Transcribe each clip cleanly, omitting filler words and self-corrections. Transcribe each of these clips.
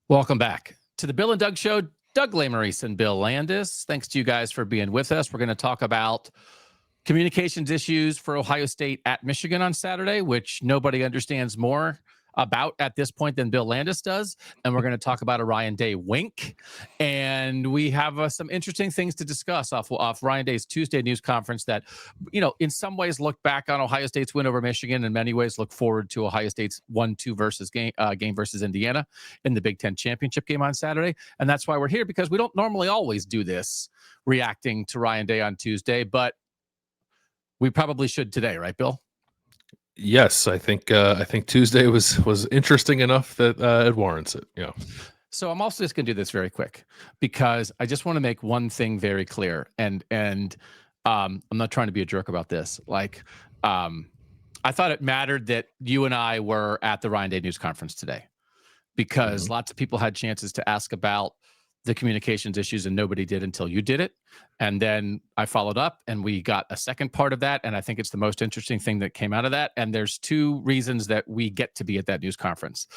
Welcome back to the Bill and Doug Show. Doug Lesmerises and Bill Landis. Thanks to you guys for being with us. We're going to talk about communications issues for Ohio State at Michigan on Saturday, which nobody understands more about at this point than Bill Landis does. And we're going to talk about a Ryan Day wink. And we have some interesting things to discuss off Ryan Day's Tuesday news conference that, in some ways look back on Ohio State's win over Michigan, in many ways look forward to Ohio State's 1-2 versus game versus Indiana in the Big Ten championship game on Saturday. And that's why we're here, because we don't normally always do this, reacting to Ryan Day on Tuesday, but we probably should today, right, Bill? Yes, I think Tuesday was interesting enough that it warrants it. Yeah. So I'm also just going to do this very quick, because I just want to make one thing very clear, and I'm not trying to be a jerk about this. I thought it mattered that you and I were at the Ryan Day news conference today, because lots of people had chances to ask about the communications issues and nobody did until you did it. And then I followed up and we got a second part of that. And I think it's the most interesting thing that came out of that. And there's two reasons that we get to be at that news conference,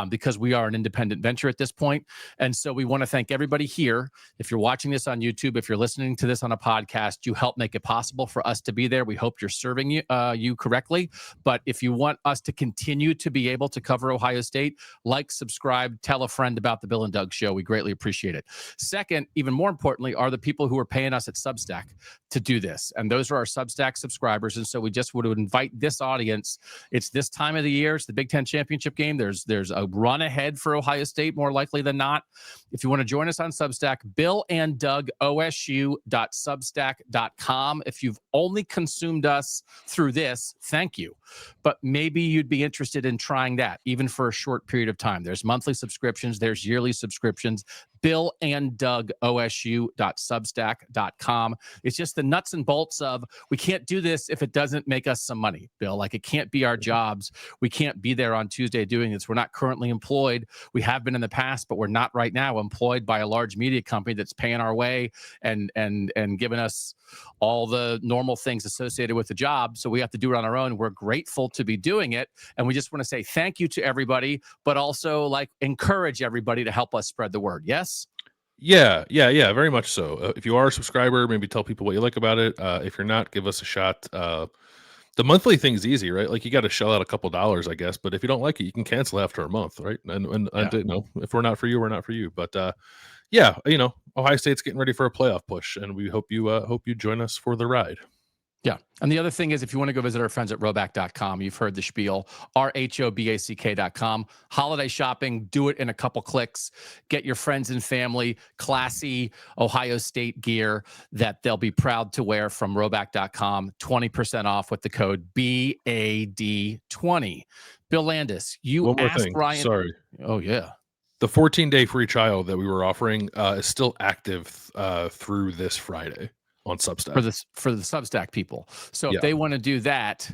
because we are an independent venture at this point. And so we want to thank everybody here. If you're watching this on YouTube, if you're listening to this on a podcast, you help make it possible for us to be there. We hope you're serving you correctly. But if you want us to continue to be able to cover Ohio State, like, subscribe, tell a friend about the Bill and Doug Show. We greatly appreciate it. Second, even more importantly, are the people who are paying us at Substack to do this. And those are our Substack subscribers. And so we just would invite this audience. It's this time of the year. It's the Big Ten championship game. There's a run ahead for Ohio State, more likely than not. If you want to join us on Substack, BillandDougOSU.substack.com. If you've only consumed us through this, thank you. But maybe you'd be interested in trying that, even for a short period of time. There's monthly subscriptions. There's yearly subscriptions. BillandDougOSU.substack.com. It's just the nuts and bolts of, we can't do this if it doesn't make us some money, Bill. Like, it can't be our jobs. We can't be there on Tuesday doing this. We're not currently employed. We have been in the past, but we're not right now employed by a large media company that's paying our way and giving us all the normal things associated with the job. So we have to do it on our own. We're grateful to be doing it. And we just want to say thank you to everybody, but also encourage everybody to help us spread the word. Yes? Yeah, very much so. If you are a subscriber, maybe tell people what you like about it. If you're not, give us a shot. The monthly thing's easy, right? Like, you got to shell out a couple dollars, I guess. But if you don't like it, you can cancel after a month, right? And I didn't know, if we're not for you, we're not for you. But Ohio State's getting ready for a playoff push, and we hope you join us for the ride. Yeah. And the other thing is, if you want to go visit our friends at roback.com, you've heard the spiel, RHOBACK.com. Holiday shopping, do it in a couple clicks. Get your friends and family classy Ohio State gear that they'll be proud to wear from roback.com. 20% off with the code BAD20. Bill Landis, you asked Ryan. Sorry. Oh, yeah. The 14-day free trial that we were offering is still active through this Friday on Substack for the Substack people. So if they want to do that,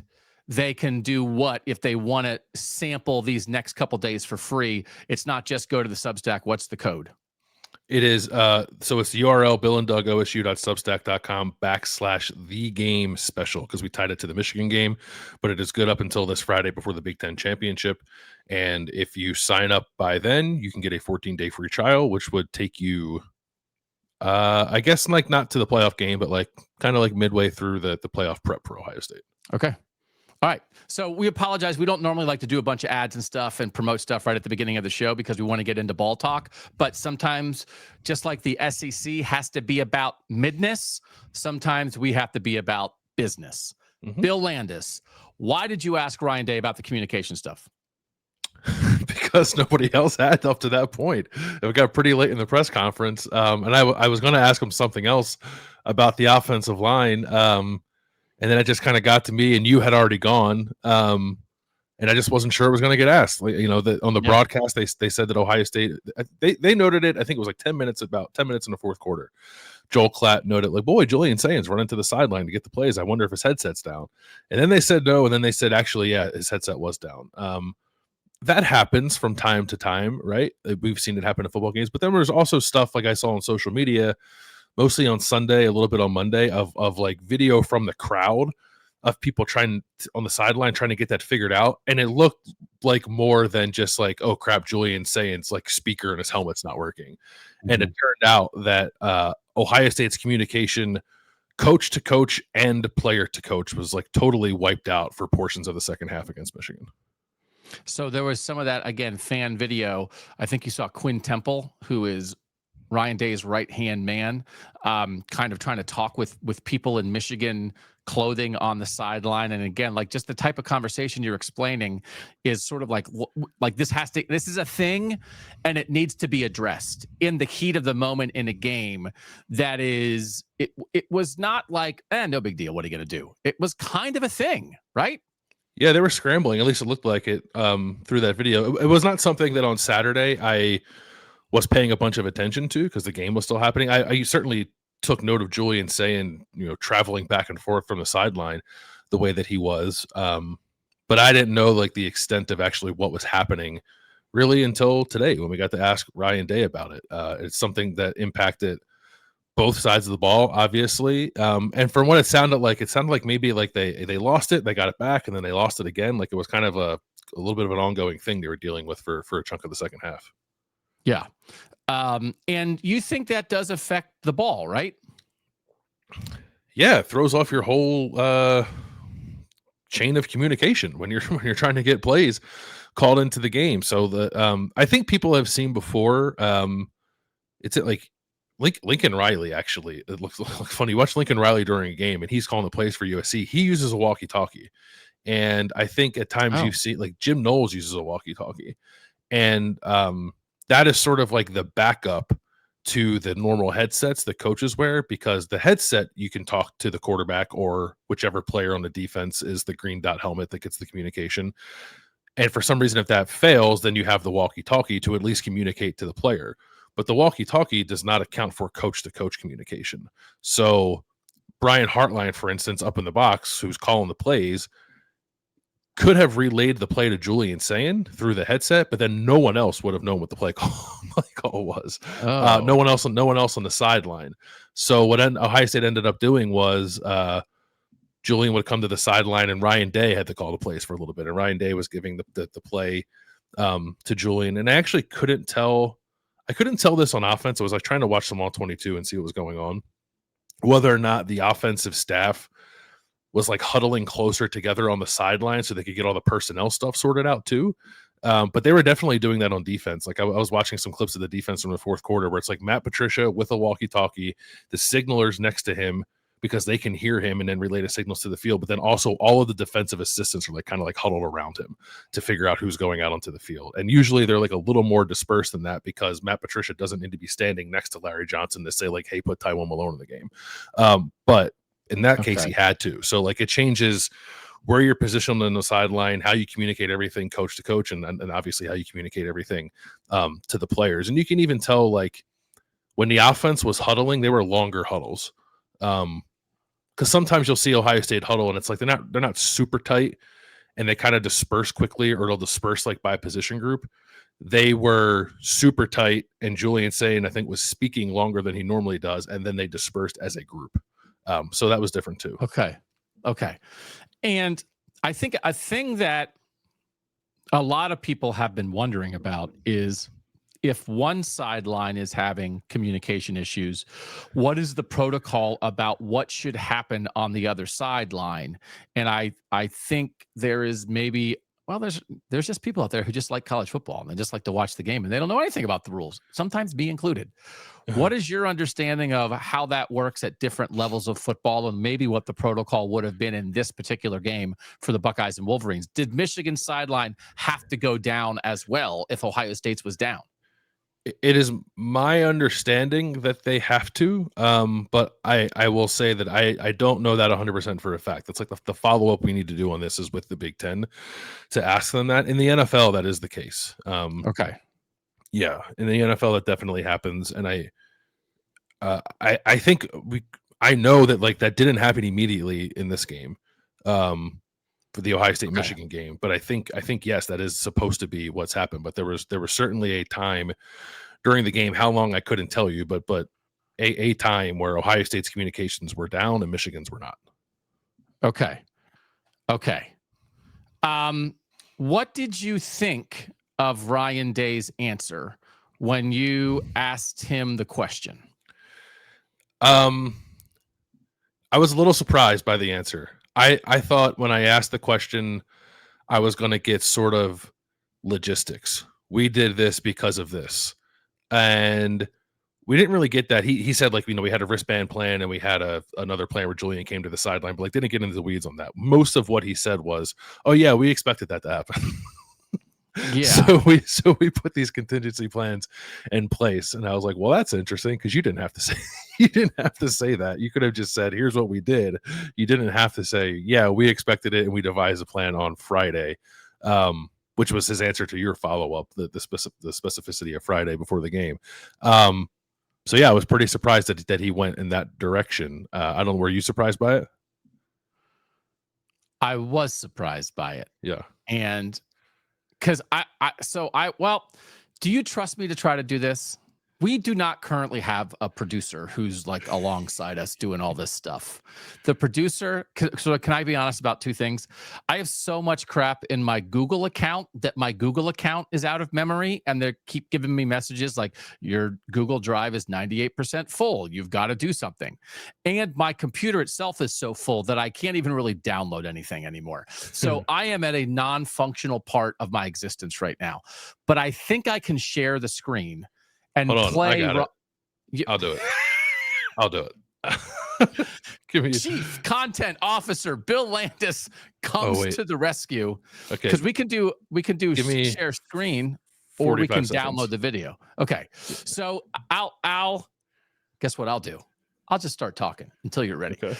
they can do what? If they want to sample these next couple days for free, it's not just go to the Substack. What's the code? It is so it's the URL BillandDougOSU.substack.com/thegame special, because we tied it to the Michigan game, but it is good up until this Friday before the Big Ten championship. And if you sign up by then, you can get a 14-day free trial, which would take you I guess not to the playoff game, but kind of midway through the playoff prep for Ohio State. Okay. All right. So we apologize. We don't normally like to do a bunch of ads and stuff and promote stuff right at the beginning of the show, because we want to get into ball talk. But sometimes, just like the SEC has to be about midness, sometimes we have to be about business. Bill Landis, why did you ask Ryan Day about the communication stuff? Because nobody else had up to that point. It got pretty late in the press conference, and I was going to ask him something else about the offensive line, and then it just kind of got to me, and you had already gone, and I just wasn't sure it was going to get asked. On the broadcast, they said that Ohio State, they noted it. I think it was about 10 minutes in the fourth quarter. Joel Klatt noted, boy, Julian Sains running to the sideline to get the plays. I wonder if his headset's down. And then they said no, and then they said, actually, yeah, his headset was down. That happens from time to time, right? We've seen it happen in football games, but then there's also stuff I saw on social media, mostly on Sunday, a little bit on Monday, of video from the crowd of people on the sideline trying to get that figured out, and it looked like more than just like, oh crap, Julian Saint's like speaker and his helmet's not working. Mm-hmm. And it turned out that Ohio State's communication, coach to coach and player to coach, was like totally wiped out for portions of the second half against Michigan. So there was some of that, again, fan video. I think you saw Quinn Temple, who is Ryan Day's right-hand man, kind of trying to talk with people in Michigan clothing on the sideline. And again, like just the type of conversation you're explaining is sort of like this is a thing and it needs to be addressed in the heat of the moment in a game. That is, it was not like, no big deal, what are you going to do? It was kind of a thing, right? Yeah, they were scrambling. At least it looked like it through that video. It was not something that on Saturday I was paying a bunch of attention to because the game was still happening. I certainly took note of Julian saying, traveling back and forth from the sideline the way that he was. But I didn't know like the extent of actually what was happening really until today when we got to ask Ryan Day about it. It's something that impacted both sides of the ball, obviously. And from what it sounded like maybe like they lost it, they got it back, and then they lost it again. Like it was kind of a little bit of an ongoing thing they were dealing with for a chunk of the second half. Yeah. And you think that does affect the ball, right? Yeah, it throws off your whole chain of communication when you're trying to get plays called into the game. So I think people have seen before. It's like Lincoln Riley, actually. It looks funny. You watch Lincoln Riley during a game and he's calling the plays for USC. He uses a walkie-talkie. And I think at times you see like Jim Knowles uses a walkie-talkie. And that is sort of like the backup to the normal headsets that coaches wear, because the headset, you can talk to the quarterback or whichever player on the defense is the green dot helmet that gets the communication. And for some reason, if that fails, then you have the walkie-talkie to at least communicate to the player. But the walkie-talkie does not account for coach-to-coach communication. So Brian Hartline, for instance, up in the box, who's calling the plays, could have relayed the play to Julian Saint through the headset, but then no one else would have known what the play call was. Oh. No one else on the sideline. So what Ohio State ended up doing was Julian would come to the sideline, and Ryan Day had to call the plays for a little bit, and Ryan Day was giving the play to Julian. And I actually couldn't tell this on offense. I was like trying to watch them all 22 and see what was going on, whether or not the offensive staff was like huddling closer together on the sideline so they could get all the personnel stuff sorted out too. But they were definitely doing that on defense. Like I was watching some clips of the defense from the fourth quarter where it's like Matt Patricia with a walkie-talkie, the signalers next to him because they can hear him and then relay the signals to the field. But then also all of the defensive assistants are like kind of like huddled around him to figure out who's going out onto the field. And usually they're like a little more dispersed than that because Matt Patricia doesn't need to be standing next to Larry Johnson to say like, hey, put Tywone Malone in the game. But in that case, he had to. So like it changes where you're positioned on the sideline, how you communicate everything coach to coach, and obviously how you communicate everything to the players. And you can even tell like when the offense was huddling, they were longer huddles. Because sometimes you'll see Ohio State huddle and it's like they're not super tight and they kind of disperse quickly, or it'll disperse like by position group. They were super tight, and Julian Saint, I think, was speaking longer than he normally does, and then they dispersed as a group. So that was different too. Okay. And I think a thing that a lot of people have been wondering about is if one sideline is having communication issues, what is the protocol about what should happen on the other sideline? And I think there is maybe, well, there's just people out there who just like college football and they just like to watch the game and they don't know anything about the rules, sometimes me included. What is your understanding of how that works at different levels of football, and maybe what the protocol would have been in this particular game for the Buckeyes and Wolverines? Did Michigan's sideline have to go down as well if Ohio State's was down? It is my understanding that they have to, but I will say that I don't know that 100% for a fact. That's like the follow-up we need to do on this is with the Big Ten to ask them that. In the NFL, that is the case. Okay. Yeah, in the NFL, that definitely happens, and I think I know that like that didn't happen immediately in this game, for the Ohio State Michigan game, but I think yes, that is supposed to be what's happened. But there was certainly a time during the game, how long I couldn't tell you, but a time where Ohio State's communications were down and Michigan's were not. Okay. Okay. What did you think of Ryan Day's answer when you asked him the question? I was a little surprised by the answer. I thought when I asked the question, I was going to get sort of logistics. We did this because of this. And we didn't really get that. He said, like, we had a wristband plan and we had another plan where Julian came to the sideline, but like didn't get into the weeds on that. Most of what he said was, "Oh yeah, we expected that to happen." Yeah. So we put these contingency plans in place, and I was like, "Well, that's interesting because you didn't have to say that. You could have just said, "Here's what we did." You didn't have to say, "Yeah, we expected it and we devised a plan on Friday," which was his answer to your follow up, the specificity of Friday before the game. So yeah, I was pretty surprised that he went in that direction. I don't know. Were you surprised by it? I was surprised by it. Yeah. And because well, do you trust me to try to do this? We do not currently have a producer who's like alongside us doing all this stuff. The producer, so can I be honest about two things? I have so much crap in my Google account that my Google account is out of memory, and they keep giving me messages like, your Google Drive is 98% full. You've got to do something. And my computer itself is so full that I can't even really download anything anymore. So I am at a non-functional part of my existence right now. But I think I can share the screen and play. I got it. I'll do it. I'll do it. Give me Chief Content Officer Bill Landis comes to the rescue. Okay, because we can do share screen, or we can download the video. Okay, so I'll guess what I'll do. I'll just start talking until you're ready. Okay.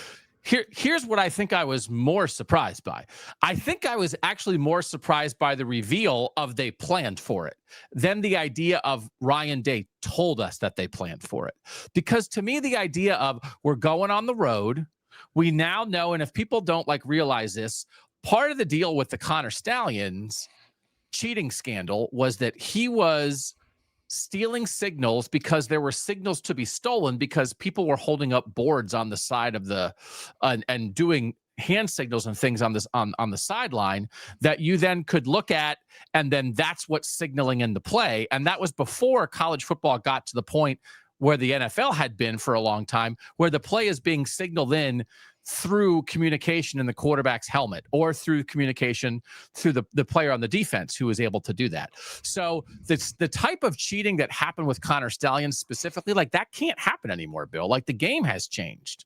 Here's what I think I was more surprised by. I think I was actually more surprised by the reveal of they planned for it than the idea of Ryan Day told us that they planned for it. Because to me, the idea of we're going on the road, we now know, and if people don't like realize this, part of the deal with the Connor Stallions cheating scandal was that he was stealing signals because there were signals to be stolen because people were holding up boards on the side of the and doing hand signals and things on this on the sideline that you then could look at, and then that's what's signaling in the play. And that was before college football got to the point where the NFL had been for a long time, where the play is being signaled in through communication in the quarterback's helmet or through communication through the player on the defense who was able to do that. So the type of cheating that happened with Connor Stallions specifically, like that can't happen anymore, Bill. Like the game has changed.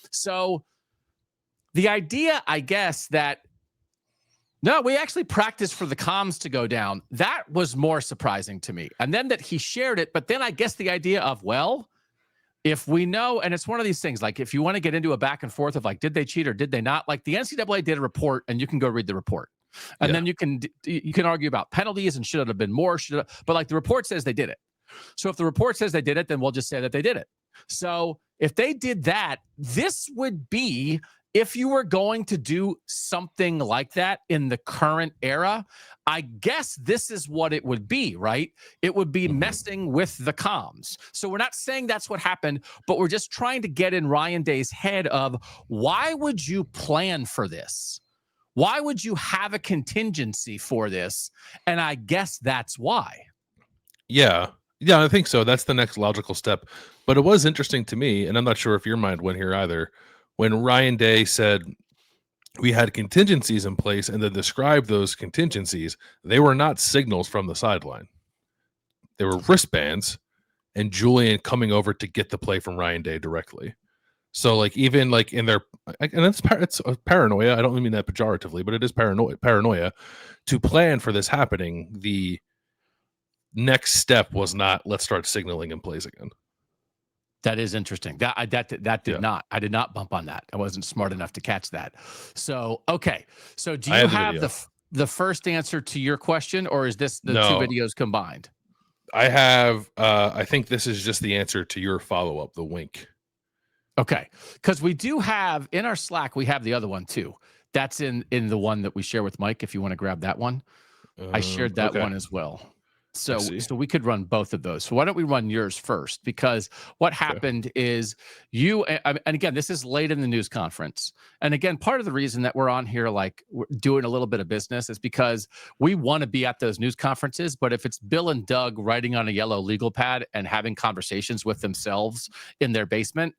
So the idea, I guess, that no, we actually practiced for the comms to go down, that was more surprising to me. And then that he shared it, but then I guess the idea of, well, if we know, and it's one of these things, like if you want to get into a back and forth of like, did they cheat or did they not? Like the NCAA did a report, and you can go read the report, and then you can argue about penalties and should it have been more, but like the report says they did it. So if the report says they did it, then we'll just say that they did it. So if they did that, this would be, if you were going to do something like that in the current era, I guess this is what it would be, right? It would be messing with the comms. So we're not saying that's what happened, but we're just trying to get in Ryan Day's head of, why would you plan for this? Why would you have a contingency for this? And I guess that's why. Yeah, I think so. That's the next logical step. But it was interesting to me, and I'm not sure if your mind went here either, when Ryan Day said we had contingencies in place and then described those contingencies, they were not signals from the sideline. They were wristbands and Julian coming over to get the play from Ryan Day directly. So like even like in their, and it's paranoia. I don't mean that pejoratively, but it is paranoia to plan for this happening. The next step was not, let's start signaling in plays again. That is interesting. That did not. I did not bump on that. I wasn't smart enough to catch that. So okay. So do you have the first answer to your question, or is this the two videos combined? I have. I think this is just the answer to your follow up. The wink. Okay, because we do have in our Slack, we have the other one too. That's in the one that we share with Mike. If you want to grab that one, I shared that one as well. So we could run both of those. So why don't we run yours first? Because what happened is you, and again, this is late in the news conference. And again, part of the reason that we're on here, like we're doing a little bit of business, is because we want to be at those news conferences. But if it's Bill and Doug writing on a yellow legal pad and having conversations with themselves in their basement,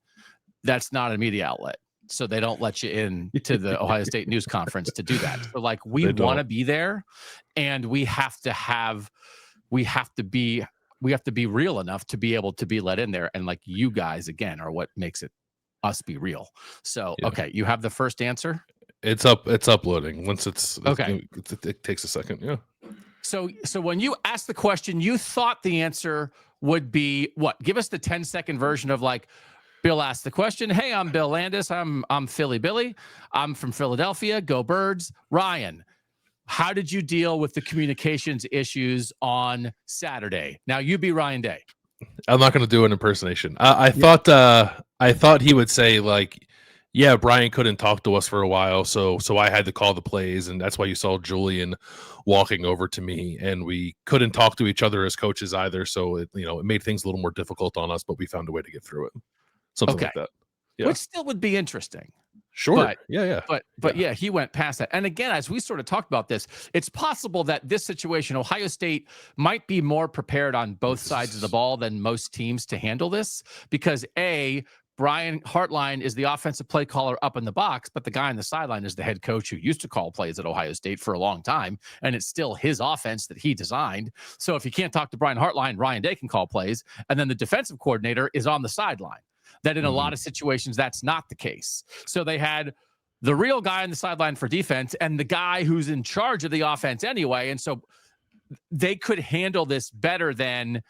that's not a media outlet. So they don't let you in to the Ohio State news conference to do that. So like we want to be there, and we have to be real enough to be able to be let in there. And like you guys, again, are what makes us be real. So, okay. You have the first answer. It's uploading. Once it's okay. It takes a second. Yeah. So when you asked the question, you thought the answer would be what? Give us the 10-second version of like, Bill asked the question. Hey, I'm Bill Landis. I'm Philly Billy. I'm from Philadelphia. Go Birds. Ryan, how did you deal with the communications issues on Saturday? Now you be Ryan Day. I'm not going to do an impersonation. I thought he would say like, yeah, Brian couldn't talk to us for a while, so I had to call the plays, and that's why you saw Julian walking over to me, and we couldn't talk to each other as coaches either. So it made things a little more difficult on us, but we found a way to get through it. Something like that. Yeah. Which still would be interesting. Sure. But, yeah. But he went past that. And again, as we sort of talked about this, it's possible that this situation, Ohio State might be more prepared on both sides of the ball than most teams to handle this, because Brian Hartline is the offensive play caller up in the box, but the guy on the sideline is the head coach who used to call plays at Ohio State for a long time, and it's still his offense that he designed. So if you can't talk to Brian Hartline, Ryan Day can call plays, and then the defensive coordinator is on the sideline. That in a lot of situations, that's not the case. So they had the real guy on the sideline for defense and the guy who's in charge of the offense anyway. And so they could handle this better than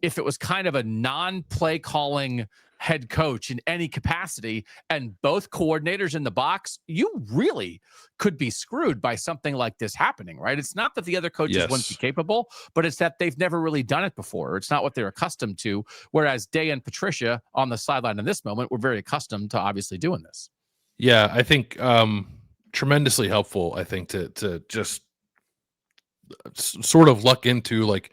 if it was kind of a non-play calling head coach in any capacity and both coordinators in the box. You really could be screwed by something like this happening, right? It's not that the other coaches wouldn't be capable, but it's that they've never really done it before. It's not what they're accustomed to. Whereas Day and Patricia on the sideline in this moment were very accustomed to obviously doing this. Yeah, I think tremendously helpful, I think, to just sort of luck into like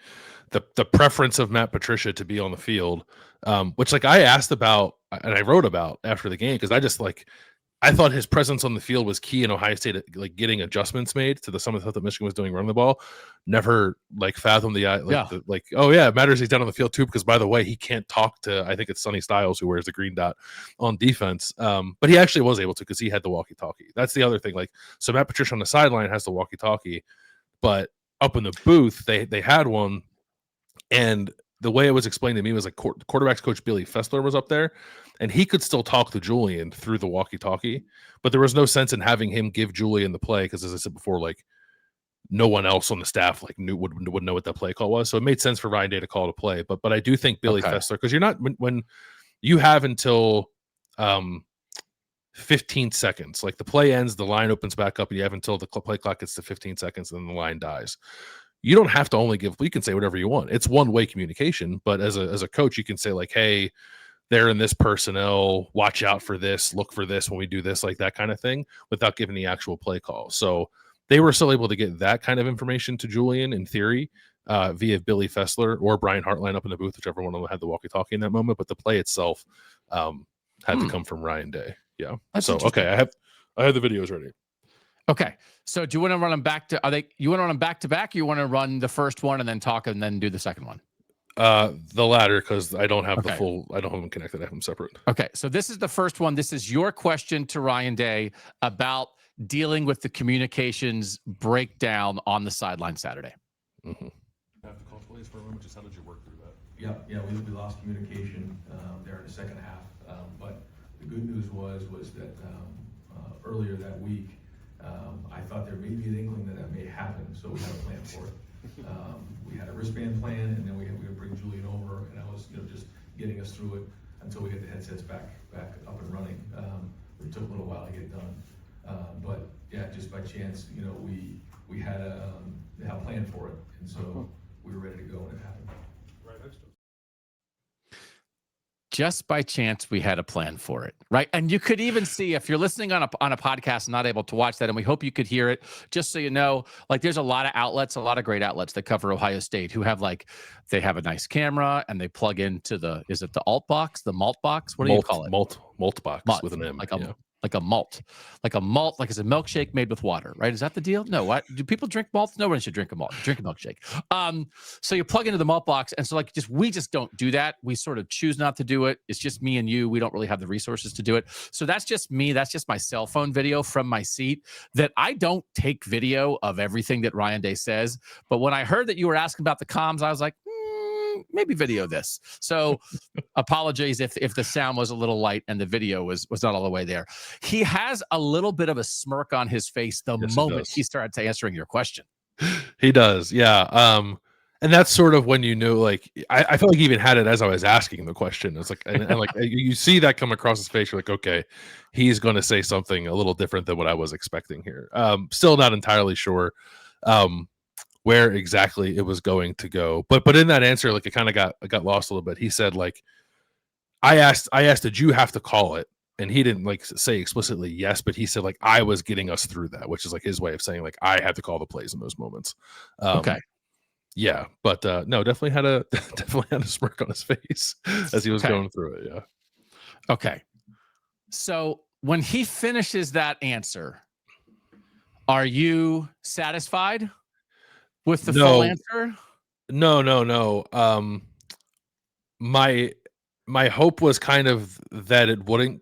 the preference of Matt Patricia to be on the field, which like I asked about and I wrote about after the game, because I thought his presence on the field was key in Ohio State, like getting adjustments made to some of the stuff that Michigan was doing running the ball. Never like fathomed it matters he's down on the field too, because by the way, he can't talk to, I think it's Sonny Styles who wears the green dot on defense. But he actually was able to, because he had the walkie-talkie. That's the other thing. Like, so Matt Patricia on the sideline has the walkie-talkie, but up in the booth, they had one. And the way it was explained to me was like quarterbacks coach Billy Fessler was up there, and he could still talk to Julian through the walkie-talkie, but there was no sense in having him give Julian the play, because as I said before, like no one else on the staff like would know what that play call was. So it made sense for Ryan Day to call it a play. But I do think Billy Fessler, because you're not when you have until 15 seconds, like the play ends, the line opens back up, and you have until the play clock gets to 15 seconds, and then the line dies. You don't have to only you can say whatever you want. It's one-way communication, but as a coach, you can say like, hey, they're in this personnel, watch out for this, look for this when we do this, like that kind of thing, without giving the actual play call. So they were still able to get that kind of information to Julian in theory via Billy Fessler or Brian Hartline up in the booth, whichever one of them had the walkie-talkie in that moment. But the play itself had to come from Ryan Day. Yeah. So okay, I have the videos ready. Okay. So do you want to run them back to, you want to run them back to back? Or you want to run the first one and then talk and then do the second one? The latter, because I don't have the full, I don't have them connected. I have them separate. Okay. So this is the first one. This is your question to Ryan Day about dealing with the communications breakdown on the sideline Saturday. Mm-hmm. I have to call police for a moment. Just how did you work through that? Yeah, we lost communication there in the second half. But the good news was that earlier that week, I thought there may be an inkling that may happen, so we had a plan for it. We had a wristband plan, and then we would bring Julian over, and I was just getting us through it until we get the headsets back up and running. It took a little while to get done, but yeah, just by chance, we had a plan for it, and so we were ready to go when it happened. Right next to just by chance we had a plan for it, right? And you could even see, if you're listening on a podcast and not able to watch that, and we hope you could hear it, just so you know, like there's a lot of outlets, a lot of great outlets that cover Ohio State who have they have a nice camera and they plug into is it the alt box, the malt box? What do you call it? Malt box Malt, with an M. like a malt, like it's a milkshake made with water, right? Is that the deal? No. What do people drink malt? No one should drink a milkshake. So you plug into the malt box, and so we just don't do that. We sort of choose not to do it. It's just me and you. We don't really have the resources to do it. So that's just me. That's just my cell phone video from my seat. That I don't take video of everything that Ryan Day says. But when I heard that you were asking about the comms, I was like, maybe video this. So apologies if the sound was a little light and the video was not all the way there. He has a little bit of a smirk on his face the moment he started answering your question. He does, yeah. And that's sort of when you knew, like, I felt like he even had it as I was asking the question. It's like, and like you see that come across his face. You're like, okay, he's going to say something a little different than what I was expecting here. Still not entirely sure where exactly it was going to go, but in that answer, like, it kind of got lost a little bit. He said, like, I asked, did you have to call it? And he didn't like say explicitly yes, but he said, like, I was getting us through that, which is like his way of saying, like, I had to call the plays in those moments. Okay. Yeah, but no, definitely had a smirk on his face as he was going through it. Yeah. Okay. So when he finishes that answer, are you satisfied with the full answer? No. My hope was kind of that it wouldn't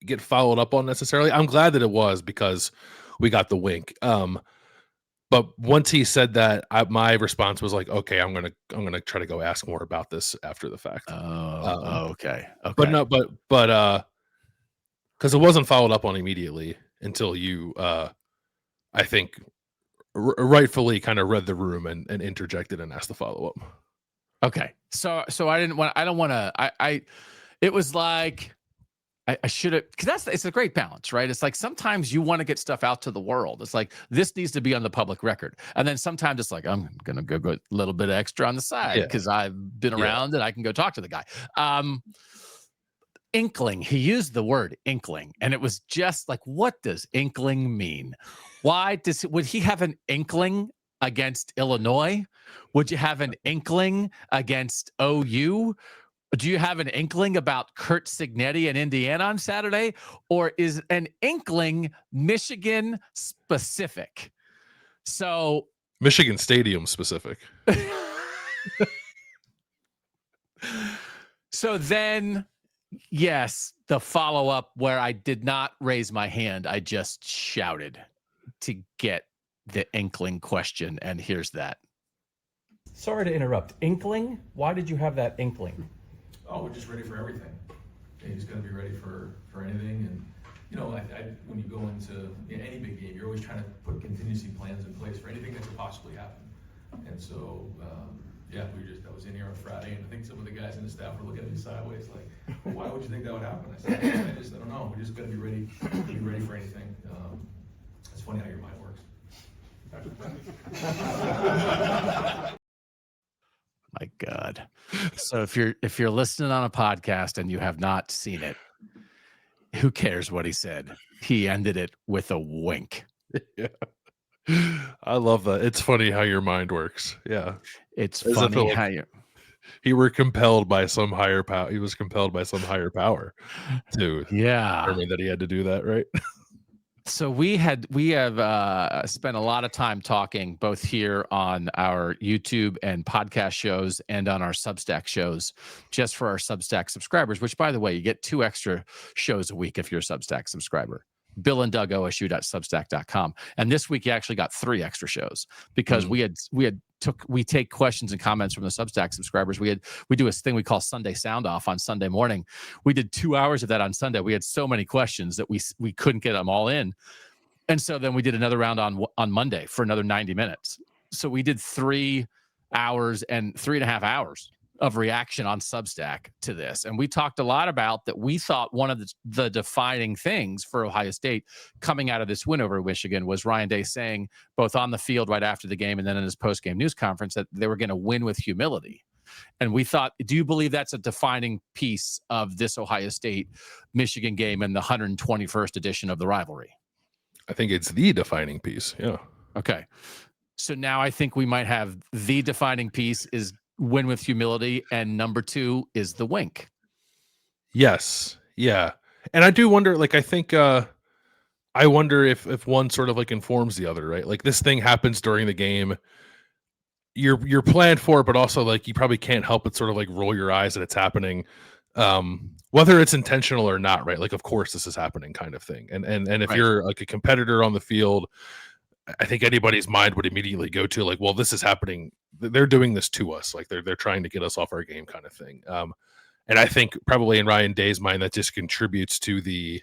get followed up on necessarily. I'm glad that it was, because we got the wink. But once he said that, my response was like, okay, I'm gonna try to go ask more about this after the fact. Okay. But no, but because it wasn't followed up on immediately until you, I think, rightfully kind of read the room and interjected and asked the follow up. Okay. So it was like, I should have, because it's a great balance, right? It's like sometimes you want to get stuff out to the world. It's like, this needs to be on the public record. And then sometimes it's like, I'm going to go a little bit extra on the side because I've been around and I can go talk to the guy. Inkling, he used the word inkling. And it was just like, what does inkling mean? Would he have an inkling against Illinois? Would you have an inkling against OU? Do you have an inkling about Kurt Signetti in Indiana on Saturday? Or is an inkling Michigan specific? So Michigan Stadium specific. So then, yes, the follow-up where I did not raise my hand, I just shouted to get the inkling question. And here's that. Sorry to interrupt. Inkling? Why did you have that inkling? Oh, we're just ready for everything. Yeah, he's going to be ready for anything. And, you know, when you go into any big game, you're always trying to put contingency plans in place for anything that could possibly happen. And so, I was in here on Friday, and I think some of the guys in the staff were looking at me sideways like, why would you think that would happen? I said, I don't know. We're just going to be ready for anything. It's funny how your mind works. My God. So if you're listening on a podcast and you have not seen it, who cares what he said? He ended it with a wink. Yeah. I love that. It's funny how your mind works. Yeah. It's funny how he were compelled by some higher power. He was compelled by some higher power to determine that he had to do that, right? So we have spent a lot of time talking both here on our YouTube and podcast shows and on our Substack shows, just for our Substack subscribers, which, by the way, you get 2 extra shows a week if you're a Substack subscriber. Bill and Doug OSU.substack.com. And this week you actually got 3 extra shows because we take questions and comments from the Substack subscribers. We do a thing we call Sunday Sound Off on Sunday morning. We did 2 hours of that on Sunday. We had so many questions that we couldn't get them all in. And so then we did another round on Monday for another 90 minutes. So we did 3 hours and 3.5 hours of reaction on Substack to this. And we talked a lot about that. We thought one of the defining things for Ohio State coming out of this win over Michigan was Ryan Day saying, both on the field right after the game and then in his post-game news conference, that they were going to win with humility. And we thought, do you believe that's a defining piece of this Ohio State Michigan game and the 121st edition of the rivalry? I think it's the defining piece. Yeah. Okay. So now I think we might have the defining piece is win with humility, and number 2 is the wink. Yes. Yeah. And I do wonder, like, I think, I wonder if one sort of like informs the other, right? Like this thing happens during the game. You're planned for it, but also like you probably can't help but sort of like roll your eyes that it's happening. Whether it's intentional or not, right? Like, of course this is happening kind of thing. And if Right. you're like a competitor on the field, I think anybody's mind would immediately go to like, well, this is happening. They're doing this to us. Like they're trying to get us off our game kind of thing. And I think probably in Ryan Day's mind, that just contributes to the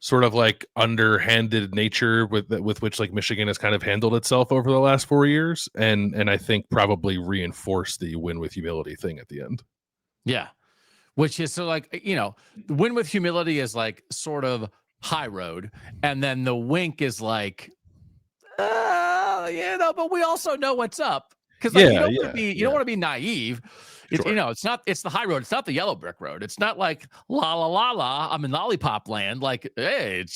sort of like underhanded nature with which like Michigan has kind of handled itself over the last 4 years. And I think probably reinforced the win with humility thing at the end. Yeah. Which is so like, the win with humility is like sort of high road. And then the wink is like, but we also know what's up. Because like, you don't want to be naive. It's, Sure. it's the high road. It's not the yellow brick road. It's not like la la la la. I'm in lollipop land. Like, hey,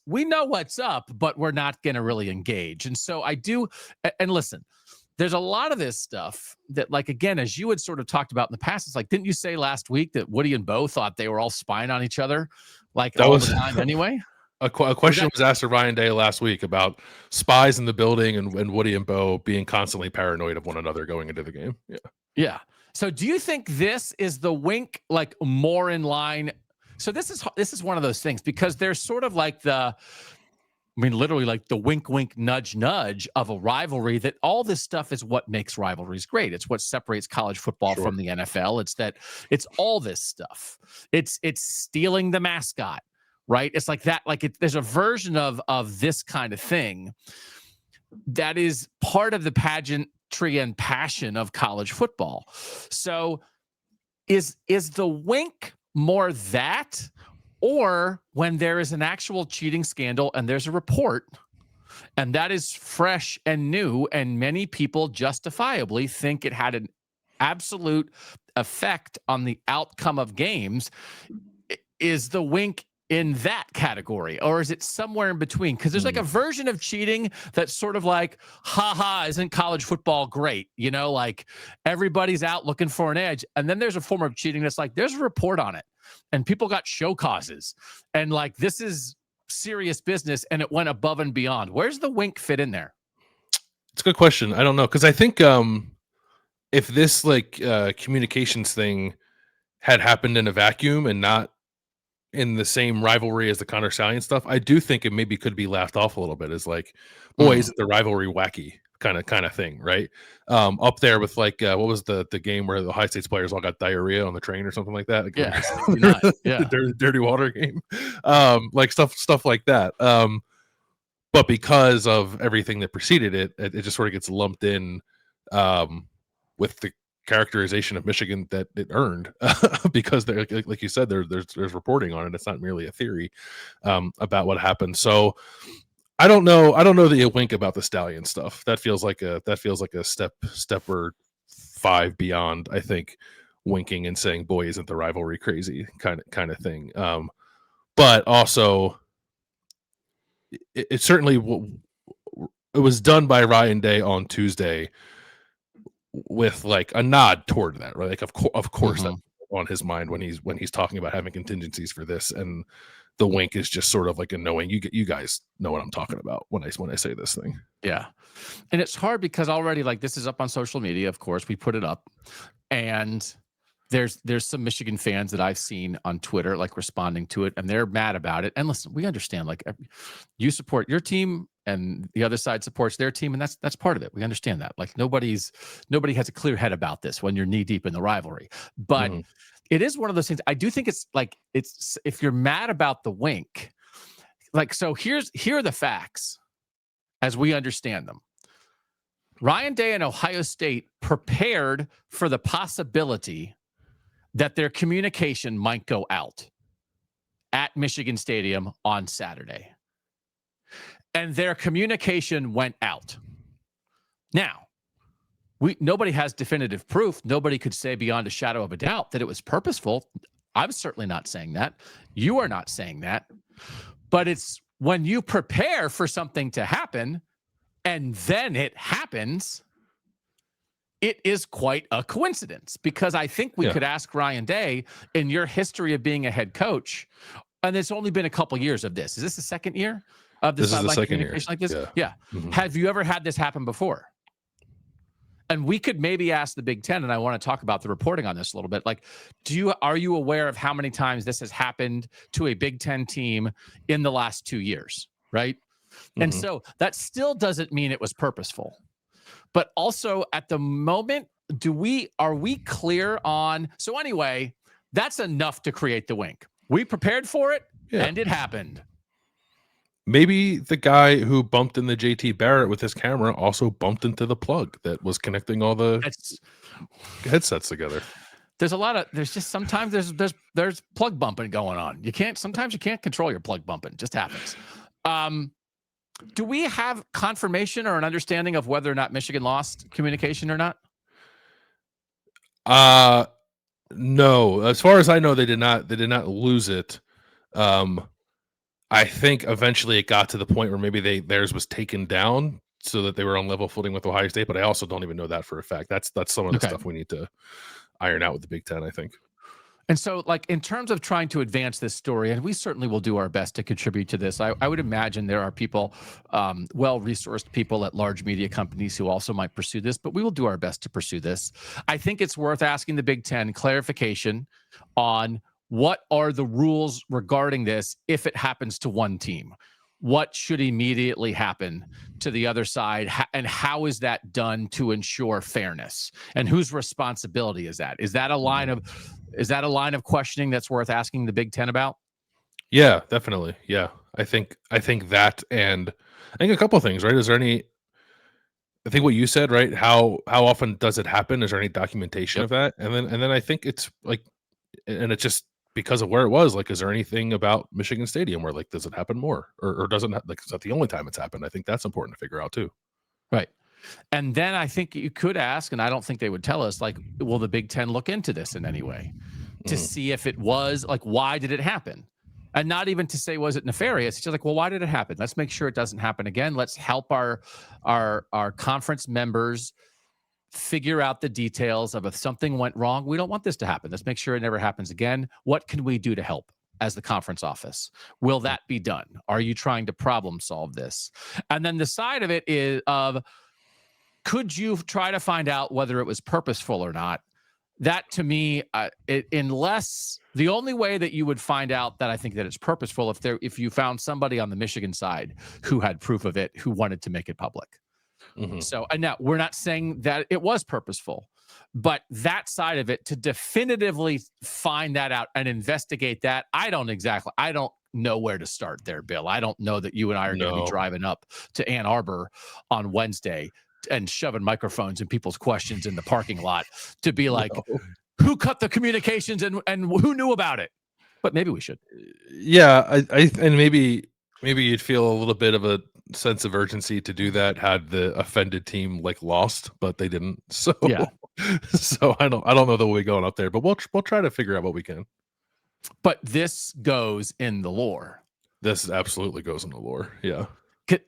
we know what's up, but we're not going to really engage. And so I do. And listen, there's a lot of this stuff that, like, again, as you had sort of talked about in the past, it's like, didn't you say last week that Woody and Bo thought they were all spying on each other, like That all was the time anyway? a question was asked of Ryan Day last week about spies in the building and Woody and Bo being constantly paranoid of one another going into the game. Yeah. Yeah. So do you think this is the wink, like more in line? So this is one of those things, because there's sort of like literally like the wink, wink, nudge, nudge of a rivalry, that all this stuff is what makes rivalries great. It's what separates college football Sure. from the NFL. It's all this stuff. It's stealing the mascot, right? It's like that. Like there's a version of this kind of thing that is part of the pageantry and passion of college football. So is the wink more that, or when there is an actual cheating scandal and there's a report and that is fresh and new and many people justifiably think it had an absolute effect on the outcome of games, is the wink in that category, or is it somewhere in between? Because there's like a version of cheating that's sort of like, haha, isn't college football great? Like everybody's out looking for an edge. And then there's a form of cheating that's like, there's a report on it and people got show causes. And like, this is serious business and it went above and beyond. Where's the wink fit in there? It's a good question. I don't know. Cause I think if this like communications thing had happened in a vacuum and not in the same rivalry as the Connor Stallion stuff, I do think it maybe could be laughed off a little bit as like, boy, isn't the rivalry wacky kind of thing, right? Up there with like what was the game where the Ohio State's players all got diarrhea on the train or something like that? Like, Yeah. dirty water game, like stuff like that. But because of everything that preceded it, it just sort of gets lumped in with the characterization of Michigan that it earned because there, like you said, there's reporting on it. It's not merely a theory about what happened. So I don't know that you wink about the Stallion stuff. That feels like a step or 5 beyond, I think, winking and saying, boy, isn't the rivalry crazy kind of thing. But also it certainly it was done by Ryan Day on Tuesday with like a nod toward that, right? Like of course that's on his mind when he's talking about having contingencies for this, and the wink is just sort of like a knowing. You guys know what I'm talking about when I say this thing. Yeah. And it's hard because already, like, this is up on social media, of course, we put it up, and there's some Michigan fans that I've seen on Twitter, like, responding to it, and they're mad about it. And listen, we understand, like, you support your team and the other side supports their team, and that's part of it. We understand that. Like, nobody has a clear head about this when you're knee deep in the rivalry. But it is one of those things. I do think it's if you're mad about the wink, like, so here are the facts as we understand them. Ryan Day and Ohio State prepared for the possibility that their communication might go out at Michigan Stadium on Saturday. And their communication went out. Now, Nobody has definitive proof. Nobody could say beyond a shadow of a doubt that it was purposeful. I'm certainly not saying that. You are not saying that. But it's when you prepare for something to happen and then it happens, it is quite a coincidence, because I think we could ask Ryan Day, in your history of being a head coach, and it's only been a couple years of this. Is this the second year of this sideline communication like this? Yeah. Mm-hmm. Have you ever had this happen before? And we could maybe ask the Big Ten, and I want to talk about the reporting on this a little bit. Like, are you aware of how many times this has happened to a Big Ten team in the last 2 years, right? Mm-hmm. And so that still doesn't mean it was purposeful. But also at the moment, are we clear on? So anyway, that's enough to create the wink. We prepared for it, and it happened. Maybe the guy who bumped in the JT Barrett with his camera also bumped into the plug that was connecting all the headsets together. There's just sometimes there's plug bumping going on. Sometimes you can't control your plug bumping. It just happens. Do we have confirmation or an understanding of whether or not Michigan lost communication or not? No. As far as I know, they did not lose it. I think eventually it got to the point where maybe theirs was taken down so that they were on level footing with Ohio State, but I also don't even know that for a fact. That's some of the stuff we need to iron out with the Big Ten, I think. And so, like, in terms of trying to advance this story, and we certainly will do our best to contribute to this, I would imagine there are people, well-resourced people at large media companies who also might pursue this, but we will do our best to pursue this. I think it's worth asking the Big Ten clarification on what are the rules regarding this if it happens to one team. What should immediately happen to the other side, and how is that done to ensure fairness? And whose responsibility is that? Is that a line of questioning that's worth asking the Big Ten about? Yeah, definitely. Yeah, I think that, and I think a couple of things. Right? Is there any? I think what you said, right? How often does it happen? Is there any documentation of that? And then I think it's like, and it's just because of where it was, like, is there anything about Michigan Stadium where, like, does it happen more, or doesn't, like, is that the only time it's happened? I think that's important to figure out too. Right. And then I think you could ask, and I don't think they would tell us, like, will the Big Ten look into this in any way to see if it was, like, why did it happen? And not even to say, was it nefarious? It's just like, well, why did it happen? Let's make sure it doesn't happen again. Let's help our conference members figure out the details of if something went wrong. We don't want this to happen. Let's make sure it never happens again. What can we do to help as the conference office? Will that be done? Are you trying to problem solve this? And then the side of it is of, could you try to find out whether it was purposeful or not? That, to me, unless the only way that you would find out that I think that it's purposeful if you found somebody on the Michigan side who had proof of it, who wanted to make it public. So, and now we're not saying that it was purposeful, but that side of it, to definitively find that out and investigate that, I don't know where to start there, Bill. I don't know that you and I are going to be driving up to Ann Arbor on Wednesday and shoving microphones in people's questions in the parking lot to be like, who cut the communications and who knew about it? But maybe we should. Yeah, and maybe you'd feel a little bit of a sense of urgency to do that had the offended team, like, lost, but they didn't. So yeah. So I don't know that we'll be going up there, but we'll try to figure out what we can. But this goes in the lore. This absolutely goes in the lore. Yeah.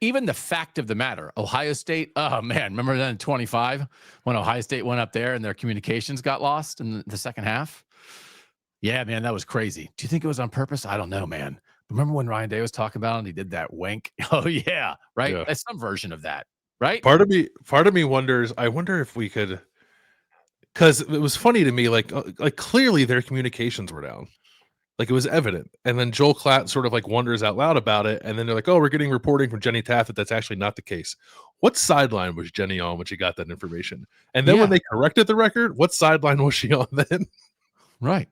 Even the fact of the matter, Ohio State, oh man, remember then in 25 when Ohio State went up there and their communications got lost in the second half? Yeah, man, that was crazy. Do you think it was on purpose? I don't know, man. Remember when Ryan Day was talking about it and he did that wink? Oh yeah, right. Yeah. That's some version of that, right? Part of me wonders. I wonder if we could, because it was funny to me. Like clearly their communications were down. Like, it was evident. And then Joel Klatt sort of, like, wonders out loud about it. And then they're like, oh, we're getting reporting from Jenny Taft that that's actually not the case. What sideline was Jenny on when she got that information? And then when they corrected the record, what sideline was she on then? Right.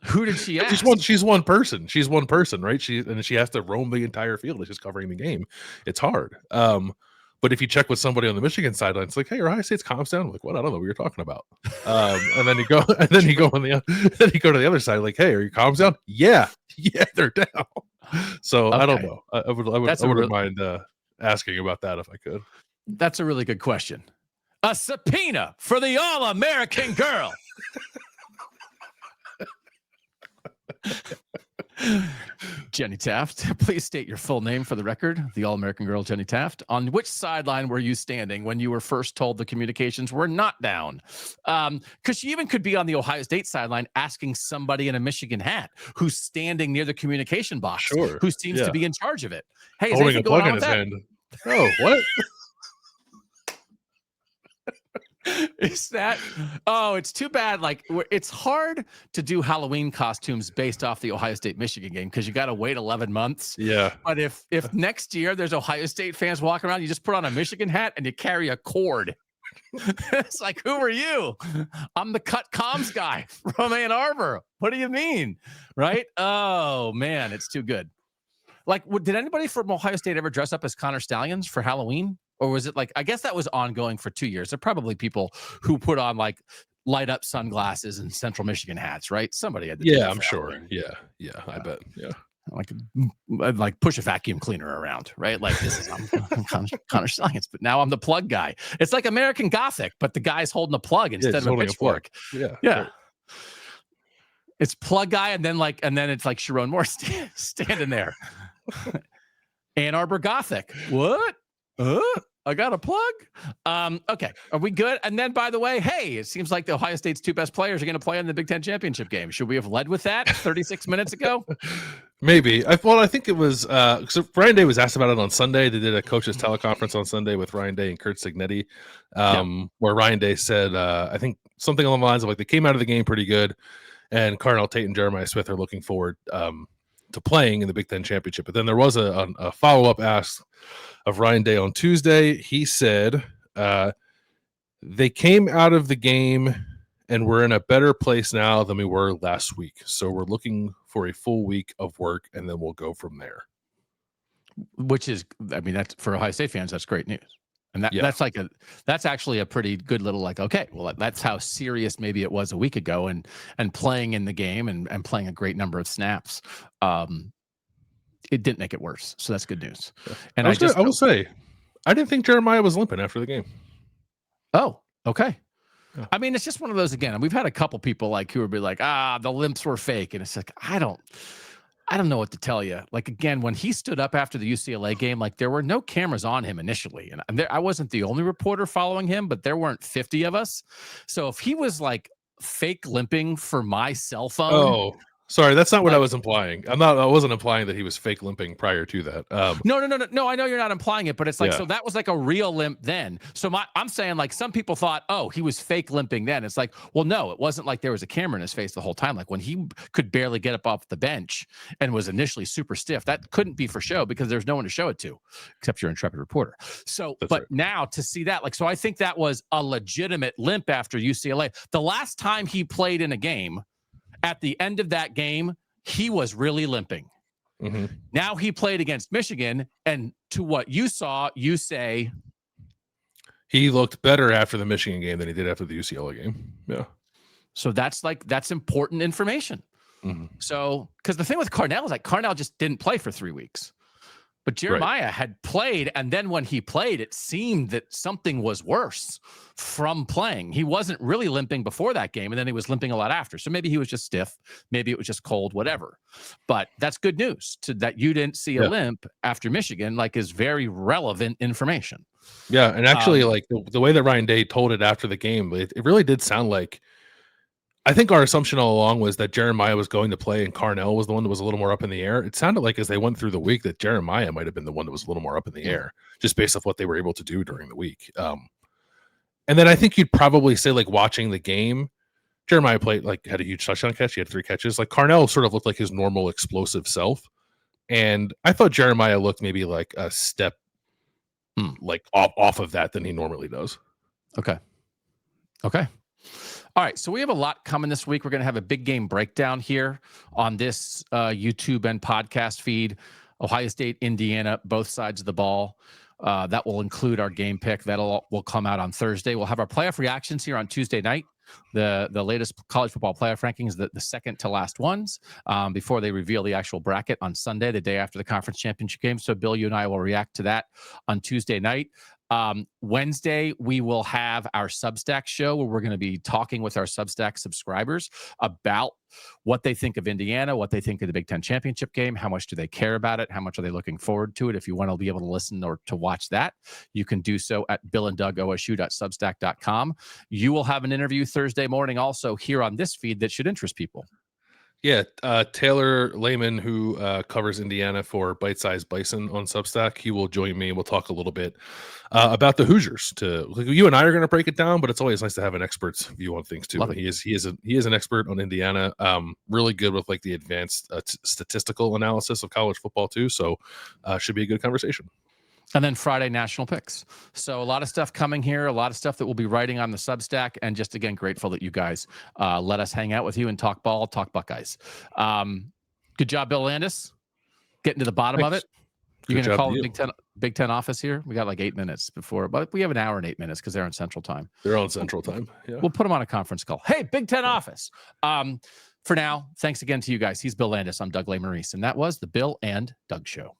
Who did she ask? She's one person. She's one person, right? She has to roam the entire field. It's just covering the game. It's hard. But if you check with somebody on the Michigan sideline, it's like, hey, Ohio State's comms down. I'm like, what? I don't know what you're talking about. And then you go to the other side, like, hey, are your comms down? Yeah, they're down. So okay. I don't know. I wouldn't mind asking about that if I could. That's a really good question. A subpoena for the All-American girl. Jenny Taft, please state your full name for the record. The All-American girl, Jenny Taft. On which sideline were you standing when you were first told the communications were not down? Because she even could be on the Ohio State sideline asking somebody in a Michigan hat who's standing near the communication box, Sure. who seems to be in charge of it. Hey, is Holding a anything going plug on in with his that? hand. Oh, what? Is that? Oh, it's too bad. Like, it's hard to do Halloween costumes based off the Ohio State Michigan game because you got to wait 11 months. Yeah. But if next year there's Ohio State fans walking around, you just put on a Michigan hat and you carry a cord. It's like, who are you? I'm the cut comms guy from Ann Arbor. What do you mean? Right? Oh man, it's too good. Like, did anybody from Ohio State ever dress up as Connor Stallions for Halloween? Or was it like, I guess that was ongoing for 2 years. There are probably people who put on like light up sunglasses and Central Michigan hats, right? Somebody had to do that I'm for sure. Halloween. Yeah, I bet. Yeah. Like push a vacuum cleaner around, right? Like this is I'm Connor Science, but now I'm the plug guy. It's like American Gothic, but the guy's holding a plug instead of a pitchfork. Yeah. Yeah. Right. It's plug guy, and then it's like Sharon Moore standing there. Ann Arbor Gothic. What? I got a plug. Okay, are we good? And then, by the way, hey, it seems like the Ohio State's two best players are going to play in the Big Ten championship game. Should we have led with that 36 minutes ago? Maybe. I think it was. So Ryan Day was asked about it on Sunday. They did a coaches teleconference on Sunday with Ryan Day and Kurt Signetti, where Ryan Day said, I think something along the lines of like they came out of the game pretty good, and Carnell Tate and Jeremiah Smith are looking forward to playing in the Big Ten championship. But then there was a follow up ask of Ryan Day on Tuesday. He said they came out of the game and we're in a better place now than we were last week. So we're looking for a full week of work and then we'll go from there. Which is, I mean, that's for Ohio State fans, that's great news. And that's actually a pretty good little like, okay, well, that's how serious maybe it was a week ago and playing in the game and playing a great number of snaps. It didn't make it worse. So that's good news. And I will say, I didn't think Jeremiah was limping after the game. Oh, okay. Yeah. I mean, it's just one of those again. And we've had a couple people like who would be like, the limps were fake. And it's like, I don't know what to tell you. Like, again, when he stood up after the UCLA game, like there were no cameras on him initially. And I wasn't the only reporter following him, but there weren't 50 of us. So if he was like fake limping for my cell phone. Oh, sorry. That's not what I was implying. I wasn't implying that he was fake limping prior to that. No. I know you're not implying it, but it's like, so that was like a real limp then. So I'm saying like some people thought, oh, he was fake limping then. It's like, well, no, it wasn't like there was a camera in his face the whole time. Like when he could barely get up off the bench and was initially super stiff, that couldn't be for show because there's no one to show it to except your intrepid reporter. So, That's but right. now to see that, like, so I think that was a legitimate limp after UCLA. The last time he played in a game, at the end of that game, he was really limping. Mm-hmm. Now he played against Michigan, and to what you saw, you say he looked better after the Michigan game than he did after the UCLA game. Yeah. So that's important information. Mm-hmm. So, because the thing with Carnell is like Carnell just didn't play for 3 weeks. But Jeremiah had played, and then when he played, it seemed that something was worse from playing. He wasn't really limping before that game, and then he was limping a lot after. So maybe he was just stiff. Maybe it was just cold, whatever. But that's good news that you didn't see a limp after Michigan, like is very relevant information. Yeah, and actually, like the way that Ryan Day told it after the game, it really did sound like, I think our assumption all along was that Jeremiah was going to play and Carnell was the one that was a little more up in the air. It sounded like as they went through the week that Jeremiah might have been the one that was a little more up in the air, just based off what they were able to do during the week. And then I think you'd probably say, like, watching the game, Jeremiah had a huge touchdown catch. He had 3 catches. Like Carnell sort of looked like his normal explosive self. And I thought Jeremiah looked maybe like a step like off of that than he normally does. Okay. All right, so we have a lot coming this week. We're going to have a big game breakdown here on this YouTube and podcast feed. Ohio State, Indiana, both sides of the ball. That will include our game pick. Will come out on Thursday. We'll have our playoff reactions here on Tuesday night. The latest college football playoff rankings, the second to last ones, before they reveal the actual bracket on Sunday, the day after the conference championship game. So Bill, you and I will react to that on Tuesday night. Wednesday, we will have our Substack show where we're going to be talking with our Substack subscribers about what they think of Indiana, what they think of the Big Ten championship game, how much do they care about it, how much are they looking forward to it. If you want to be able to listen or to watch that, you can do so at billanddougosu.substack.com. You will have an interview Thursday morning also here on this feed that should interest people. Yeah, Taylor Lehman, who covers Indiana for Bite Size Bison on Substack, he will join me. We'll talk a little bit about the Hoosiers. You and I are going to break it down, but it's always nice to have an expert's view on things too. He is an expert on Indiana, really good with like the advanced statistical analysis of college football too. So should be a good conversation. And then Friday, national picks. So a lot of stuff coming here, a lot of stuff that we'll be writing on the Substack. And just, again, grateful that you guys let us hang out with you and talk ball, talk Buckeyes. Good job, Bill Landis, getting to the bottom of it. You're going to call the Big Ten office here? We got like 8 minutes before, but we have an hour and 8 minutes because they're on Central Time. They're on Central Time. Yeah. We'll put them on a conference call. Hey, Big Ten office. For now, thanks again to you guys. He's Bill Landis. I'm Doug Lesmerises, and that was the Bill and Doug Show.